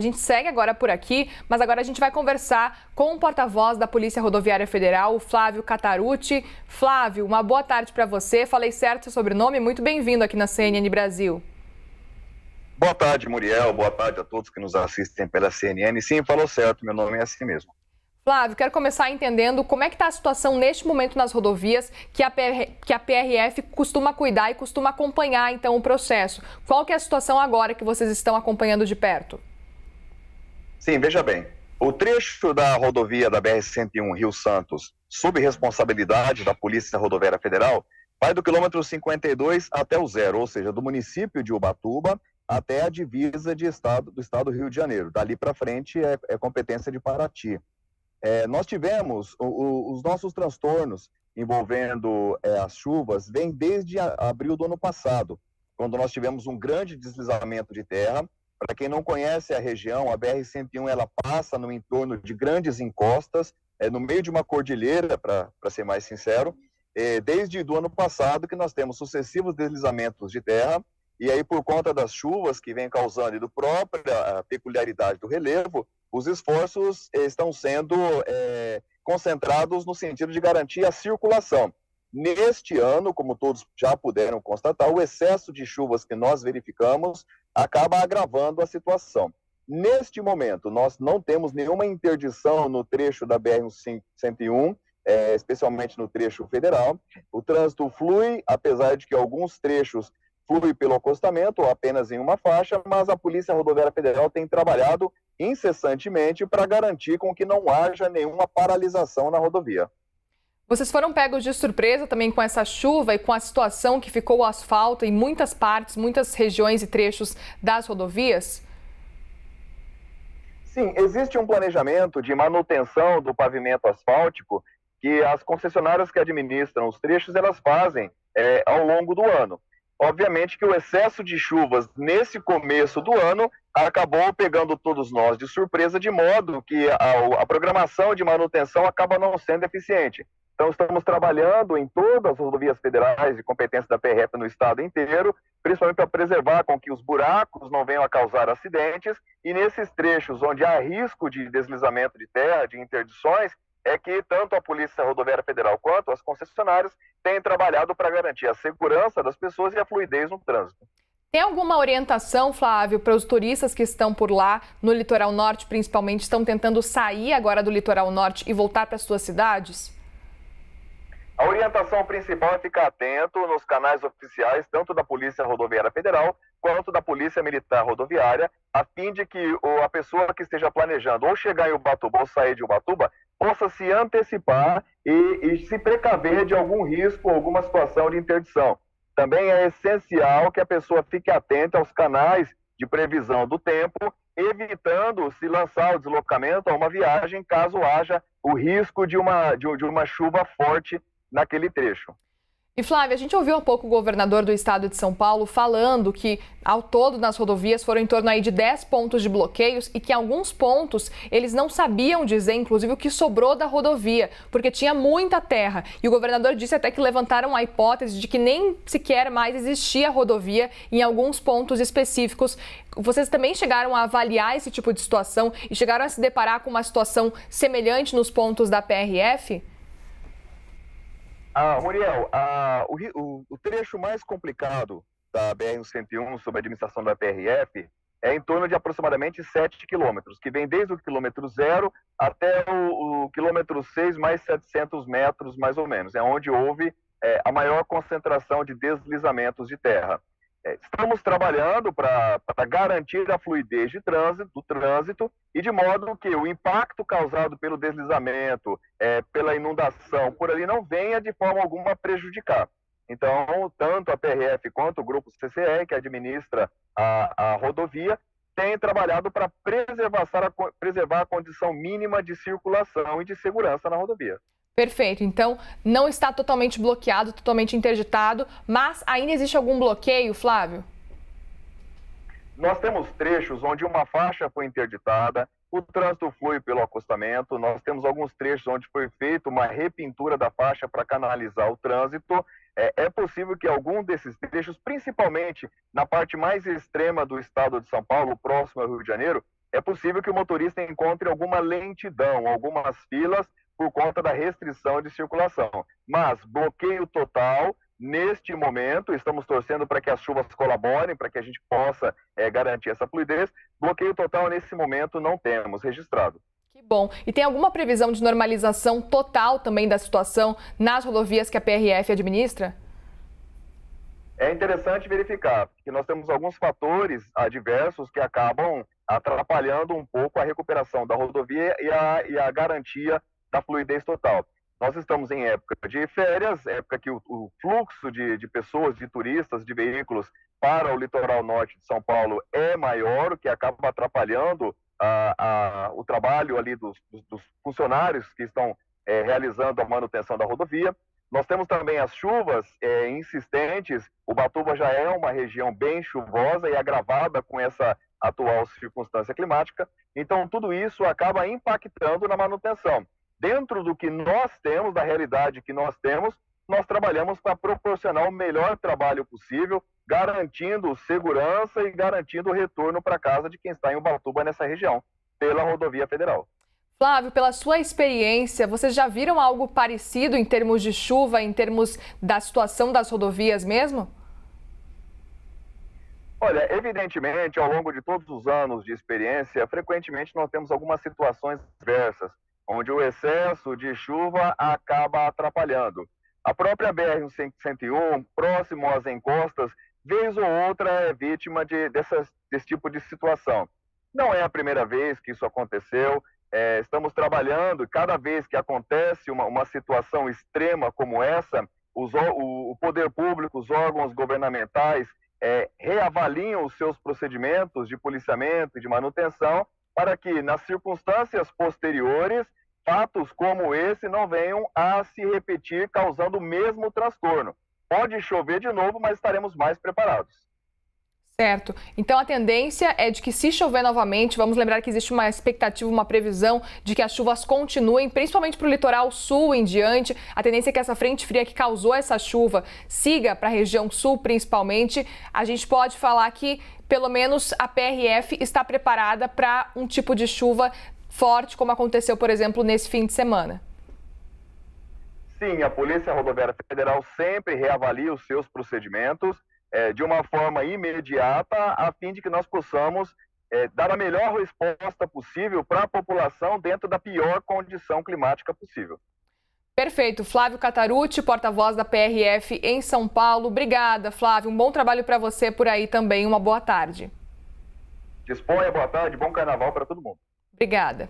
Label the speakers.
Speaker 1: A gente segue agora por aqui, mas agora a gente vai conversar com o porta-voz da Polícia Rodoviária Federal, o Flávio Cattarucci. Flávio, uma boa tarde para você. Falei certo seu sobrenome? Muito bem-vindo aqui na CNN Brasil.
Speaker 2: Boa tarde, Muriel. Boa tarde a todos que nos assistem pela CNN. Sim, falou certo, meu nome é assim mesmo.
Speaker 1: Flávio, quero começar entendendo como é que está a situação neste momento nas rodovias que a PRF costuma cuidar e costuma acompanhar, então, o processo. Qual que é a situação agora que vocês estão acompanhando de perto?
Speaker 2: Sim, veja bem. O trecho da rodovia da BR-101 Rio Santos, sob responsabilidade da Polícia Rodoviária Federal, vai do quilômetro 52 até o zero, ou seja, do município de Ubatuba até a divisa do estado do Rio de Janeiro. Dali para frente é competência de Paraty. Nós tivemos os nossos transtornos envolvendo as chuvas, vem desde abril do ano passado, quando nós tivemos um grande deslizamento de terra. Para quem não conhece a região, a BR-101 ela passa no entorno de grandes encostas, no meio de uma cordilheira, para ser mais sincero, desde o ano passado que nós temos sucessivos deslizamentos de terra, e aí por conta das chuvas que vem causando e da própria peculiaridade do relevo, os esforços estão sendo concentrados no sentido de garantir a circulação. Neste ano, como todos já puderam constatar, o excesso de chuvas que nós verificamos acaba agravando a situação. Neste momento, nós não temos nenhuma interdição no trecho da BR-101, especialmente no trecho federal. O trânsito flui, apesar de que alguns trechos flui pelo acostamento ou apenas em uma faixa, mas a Polícia Rodoviária Federal tem trabalhado incessantemente para garantir com que não haja nenhuma paralisação na rodovia.
Speaker 1: Vocês foram pegos de surpresa também com essa chuva e com a situação que ficou o asfalto em muitas partes, muitas regiões e trechos das rodovias?
Speaker 2: Sim, existe um planejamento de manutenção do pavimento asfáltico que as concessionárias que administram os trechos elas fazem ao longo do ano. Obviamente que o excesso de chuvas nesse começo do ano acabou pegando todos nós de surpresa, de modo que a programação de manutenção acaba não sendo eficiente. Então, estamos trabalhando em todas as rodovias federais de competência da PRF no estado inteiro, principalmente para preservar com que os buracos não venham a causar acidentes, e nesses trechos onde há risco de deslizamento de terra, de interdições, é que tanto a Polícia Rodoviária Federal quanto as concessionárias têm trabalhado para garantir a segurança das pessoas e a fluidez no trânsito.
Speaker 1: Tem alguma orientação, Flávio, para os turistas que estão por lá, no litoral norte principalmente, estão tentando sair agora do litoral norte e voltar para as suas cidades?
Speaker 2: A orientação principal é ficar atento nos canais oficiais, tanto da Polícia Rodoviária Federal quanto da Polícia Militar Rodoviária, a fim de que a pessoa que esteja planejando ou chegar em Ubatuba ou sair de Ubatuba possa se antecipar e se precaver de algum risco ou alguma situação de interdição. Também é essencial que a pessoa fique atenta aos canais de previsão do tempo, evitando se lançar o deslocamento a uma viagem caso haja o risco de uma chuva forte naquele trecho.
Speaker 1: E Flávia, a gente ouviu há pouco o governador do estado de São Paulo falando que ao todo nas rodovias foram em torno aí de 10 pontos de bloqueios e que em alguns pontos eles não sabiam dizer, inclusive, o que sobrou da rodovia, porque tinha muita terra. E o governador disse até que levantaram a hipótese de que nem sequer mais existia rodovia em alguns pontos específicos. Vocês também chegaram a avaliar esse tipo de situação e chegaram a se deparar com uma situação semelhante nos pontos da PRF?
Speaker 2: Muriel, o trecho mais complicado da BR-101 sob a administração da PRF é em torno de aproximadamente 7 quilômetros, que vem desde o quilômetro 0 até o quilômetro 6 mais 700 metros, mais ou menos. É onde houve a maior concentração de deslizamentos de terra. Estamos trabalhando para garantir a fluidez do trânsito e de modo que o impacto causado pelo deslizamento, pela inundação, por ali não venha de forma alguma prejudicar. Então, tanto a PRF quanto o Grupo CCE, que administra a rodovia, tem trabalhado para preservar a condição mínima de circulação e de segurança na rodovia.
Speaker 1: Perfeito. Então, não está totalmente bloqueado, totalmente interditado, mas ainda existe algum bloqueio, Flávio?
Speaker 2: Nós temos trechos onde uma faixa foi interditada, o trânsito flui pelo acostamento, nós temos alguns trechos onde foi feita uma repintura da faixa para canalizar o trânsito. É possível que algum desses trechos, principalmente na parte mais extrema do estado de São Paulo, próximo ao Rio de Janeiro, é possível que o motorista encontre alguma lentidão, algumas filas por conta da restrição de circulação. Mas bloqueio total, neste momento, estamos torcendo para que as chuvas colaborem, para que a gente possa garantir essa fluidez. Bloqueio total, nesse momento, não temos registrado.
Speaker 1: Que bom. E tem alguma previsão de normalização total também da situação nas rodovias que a PRF administra?
Speaker 2: É interessante verificar que nós temos alguns fatores adversos que acabam atrapalhando um pouco a recuperação da rodovia e a garantia da fluidez total. Nós estamos em época de férias, época que o fluxo de pessoas, de turistas, de veículos para o litoral norte de São Paulo é maior, o que acaba atrapalhando o trabalho ali dos funcionários que estão realizando a manutenção da rodovia. Nós temos também as chuvas insistentes. Ubatuba já é uma região bem chuvosa e agravada com essa atual circunstância climática. Então, tudo isso acaba impactando na manutenção. Dentro do que nós temos, da realidade que nós temos, nós trabalhamos para proporcionar o melhor trabalho possível, garantindo segurança e garantindo o retorno para casa de quem está em Ubatuba nessa região, pela rodovia federal.
Speaker 1: Flávio, pela sua experiência, vocês já viram algo parecido em termos de chuva, em termos da situação das rodovias mesmo?
Speaker 2: Olha, evidentemente, ao longo de todos os anos de experiência, frequentemente nós temos algumas situações diversas, onde o excesso de chuva acaba atrapalhando. A própria BR-101, próximo às encostas, vez ou outra é vítima desse tipo de situação. Não é a primeira vez que isso aconteceu. Estamos trabalhando, e cada vez que acontece uma situação extrema como essa, o poder público, os órgãos governamentais reavaliam os seus procedimentos de policiamento e de manutenção para que, nas circunstâncias posteriores, fatos como esse não venham a se repetir, causando o mesmo transtorno. Pode chover de novo, mas estaremos mais preparados.
Speaker 1: Certo. Então a tendência é de que, se chover novamente, vamos lembrar que existe uma expectativa, uma previsão de que as chuvas continuem, principalmente para o litoral sul em diante. A tendência é que essa frente fria que causou essa chuva siga para a região sul, principalmente. A gente pode falar que, pelo menos, a PRF está preparada para um tipo de chuva forte, como aconteceu, por exemplo, nesse fim de semana.
Speaker 2: Sim, a Polícia Rodoviária Federal sempre reavalia os seus procedimentos de uma forma imediata, a fim de que nós possamos dar a melhor resposta possível para a população dentro da pior condição climática possível.
Speaker 1: Perfeito. Flávio Catarucci, porta-voz da PRF em São Paulo. Obrigada, Flávio. Um bom trabalho para você por aí também. Uma boa tarde.
Speaker 2: Disponha, boa tarde, bom carnaval para todo mundo.
Speaker 1: Obrigada.